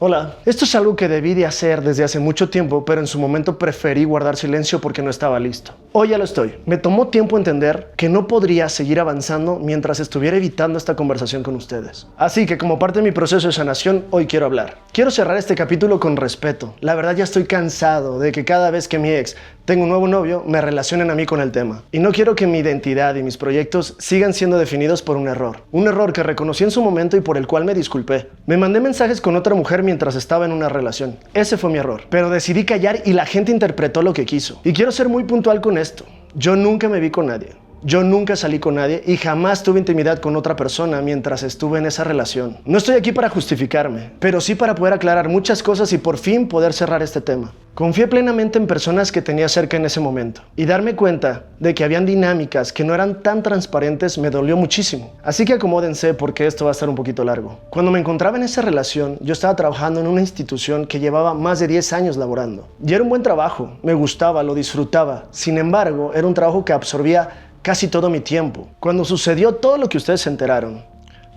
Hola, esto es algo que debí de hacer desde hace mucho tiempo, pero en su momento preferí guardar silencio porque no estaba listo. Hoy ya lo estoy. Me tomó tiempo entender que no podría seguir avanzando mientras estuviera evitando esta conversación con ustedes. Así que como parte de mi proceso de sanación, hoy quiero hablar. Quiero cerrar este capítulo con respeto. La verdad ya estoy cansado de que cada vez que mi ex tenga un nuevo novio, me relacionen a mí con el tema. Y no quiero que mi identidad y mis proyectos sigan siendo definidos por un error. Un error que reconocí en su momento y por el cual me disculpé. Me mandé mensajes con otra mujer mientras estaba en una relación. Ese fue mi error. Pero decidí callar y la gente interpretó lo que quiso. Y quiero ser muy puntual con esto. Yo nunca me vi con nadie. Yo nunca salí con nadie y jamás tuve intimidad con otra persona mientras estuve en esa relación. No estoy aquí para justificarme, pero sí para poder aclarar muchas cosas y por fin poder cerrar este tema. Confié plenamente en personas que tenía cerca en ese momento y darme cuenta de que habían dinámicas que no eran tan transparentes me dolió muchísimo. Así que acomódense porque esto va a estar un poquito largo. Cuando me encontraba en esa relación, yo estaba trabajando en una institución que llevaba más de 10 años laborando. Y era un buen trabajo, me gustaba, lo disfrutaba. Sin embargo, era un trabajo que absorbía casi todo mi tiempo. Cuando sucedió todo lo que ustedes se enteraron,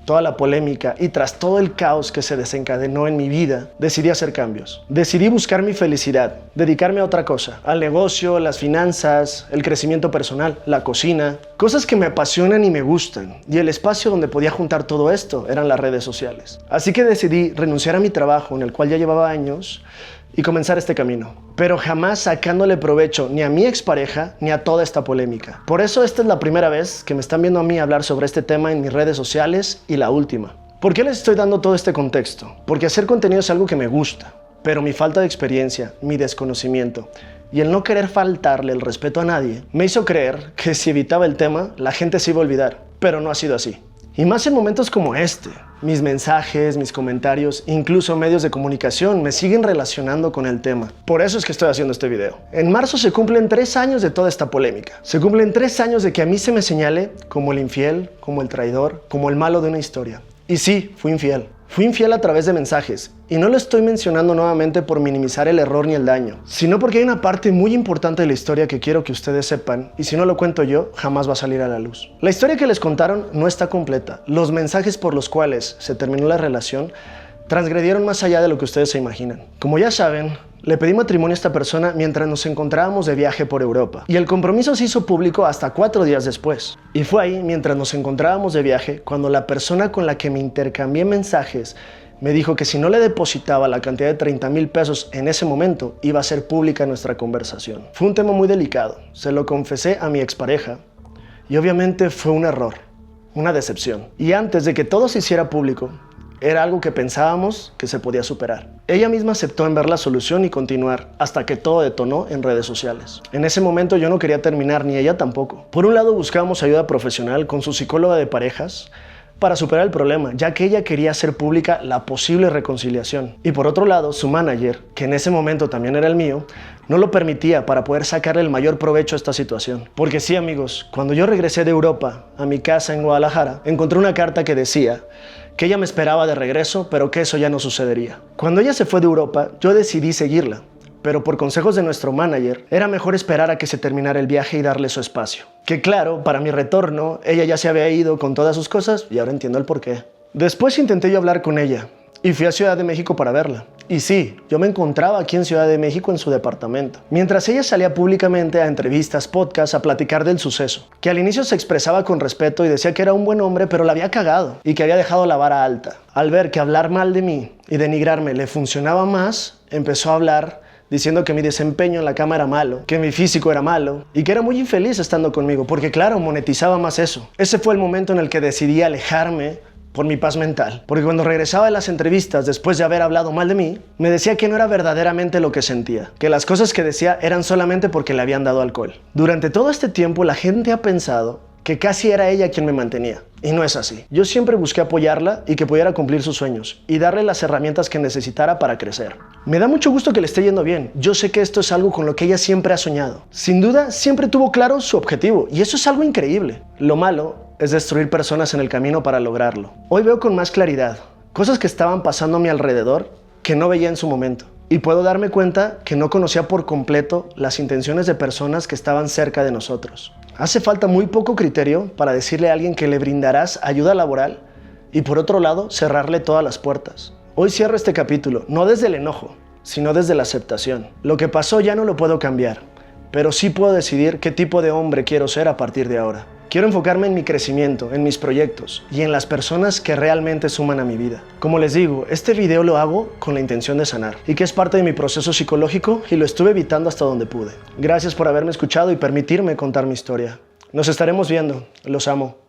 toda la polémica y tras todo el caos que se desencadenó en mi vida, decidí hacer cambios. Decidí buscar mi felicidad, dedicarme a otra cosa, al negocio, las finanzas, el crecimiento personal, la cocina, cosas que me apasionan y me gustan. Y el espacio donde podía juntar todo esto eran las redes sociales. Así que decidí renunciar a mi trabajo en el cual ya llevaba años y comenzar este camino, pero jamás sacándole provecho ni a mi expareja ni a toda esta polémica. Por eso esta es la primera vez que me están viendo a mí hablar sobre este tema en mis redes sociales y la última. ¿Por qué les estoy dando todo este contexto? Porque hacer contenido es algo que me gusta, pero mi falta de experiencia, mi desconocimiento y el no querer faltarle el respeto a nadie me hizo creer que si evitaba el tema, la gente se iba a olvidar, pero no ha sido así. Y más en momentos como este, mis mensajes, mis comentarios, incluso medios de comunicación me siguen relacionando con el tema. Por eso es que estoy haciendo este video. En marzo se cumplen 3 años de toda esta polémica. Se cumplen 3 años de que a mí se me señale como el infiel, como el traidor, como el malo de una historia. Y sí, fui infiel. Fui infiel a través de mensajes, y no lo estoy mencionando nuevamente por minimizar el error ni el daño, sino porque hay una parte muy importante de la historia que quiero que ustedes sepan, y si no lo cuento yo, jamás va a salir a la luz. La historia que les contaron no está completa. Los mensajes por los cuales se terminó la relación transgredieron más allá de lo que ustedes se imaginan. Como ya saben, le pedí matrimonio a esta persona mientras nos encontrábamos de viaje por Europa. Y el compromiso se hizo público hasta 4 días después. Y fue ahí, mientras nos encontrábamos de viaje, cuando la persona con la que me intercambié mensajes me dijo que si no le depositaba la cantidad de 30,000 pesos en ese momento, iba a ser pública nuestra conversación. Fue un tema muy delicado. Se lo confesé a mi expareja y obviamente fue un error, una decepción. Y antes de que todo se hiciera público, era algo que pensábamos que se podía superar. Ella misma aceptó en ver la solución y continuar hasta que todo detonó en redes sociales. En ese momento yo no quería terminar, ni ella tampoco. Por un lado buscábamos ayuda profesional con su psicóloga de parejas para superar el problema, ya que ella quería hacer pública la posible reconciliación. Y por otro lado, su manager, que en ese momento también era el mío, no lo permitía para poder sacarle el mayor provecho a esta situación. Porque sí, amigos, cuando yo regresé de Europa a mi casa en Guadalajara, encontré una carta que decía que ella me esperaba de regreso, pero que eso ya no sucedería. Cuando ella se fue de Europa, yo decidí seguirla, pero por consejos de nuestro manager, era mejor esperar a que se terminara el viaje y darle su espacio. Que claro, para mi retorno, ella ya se había ido con todas sus cosas y ahora entiendo el porqué. Después intenté yo hablar con ella y fui a Ciudad de México para verla. Y sí, yo me encontraba aquí en Ciudad de México en su departamento. Mientras ella salía públicamente a entrevistas, podcasts, a platicar del suceso. Que al inicio se expresaba con respeto y decía que era un buen hombre, pero la había cagado y que había dejado la vara alta. Al ver que hablar mal de mí y denigrarme le funcionaba más, empezó a hablar diciendo que mi desempeño en la cama era malo, que mi físico era malo y que era muy infeliz estando conmigo, porque claro, monetizaba más eso. Ese fue el momento en el que decidí alejarme por mi paz mental, porque cuando regresaba de las entrevistas después de haber hablado mal de mí, me decía que no era verdaderamente lo que sentía, que las cosas que decía eran solamente porque le habían dado alcohol. Durante todo este tiempo la gente ha pensado que casi era ella quien me mantenía, y no es así. Yo siempre busqué apoyarla y que pudiera cumplir sus sueños y darle las herramientas que necesitara para crecer. Me da mucho gusto que le esté yendo bien. Yo sé que esto es algo con lo que ella siempre ha soñado. Sin duda, siempre tuvo claro su objetivo y eso es algo increíble. Lo malo es destruir personas en el camino para lograrlo. Hoy veo con más claridad cosas que estaban pasando a mi alrededor que no veía en su momento. Y puedo darme cuenta que no conocía por completo las intenciones de personas que estaban cerca de nosotros. Hace falta muy poco criterio para decirle a alguien que le brindarás ayuda laboral y por otro lado cerrarle todas las puertas. Hoy cierro este capítulo, no desde el enojo, sino desde la aceptación. Lo que pasó ya no lo puedo cambiar, pero sí puedo decidir qué tipo de hombre quiero ser a partir de ahora. Quiero enfocarme en mi crecimiento, en mis proyectos y en las personas que realmente suman a mi vida. Como les digo, este video lo hago con la intención de sanar y que es parte de mi proceso psicológico y lo estuve evitando hasta donde pude. Gracias por haberme escuchado y permitirme contar mi historia. Nos estaremos viendo. Los amo.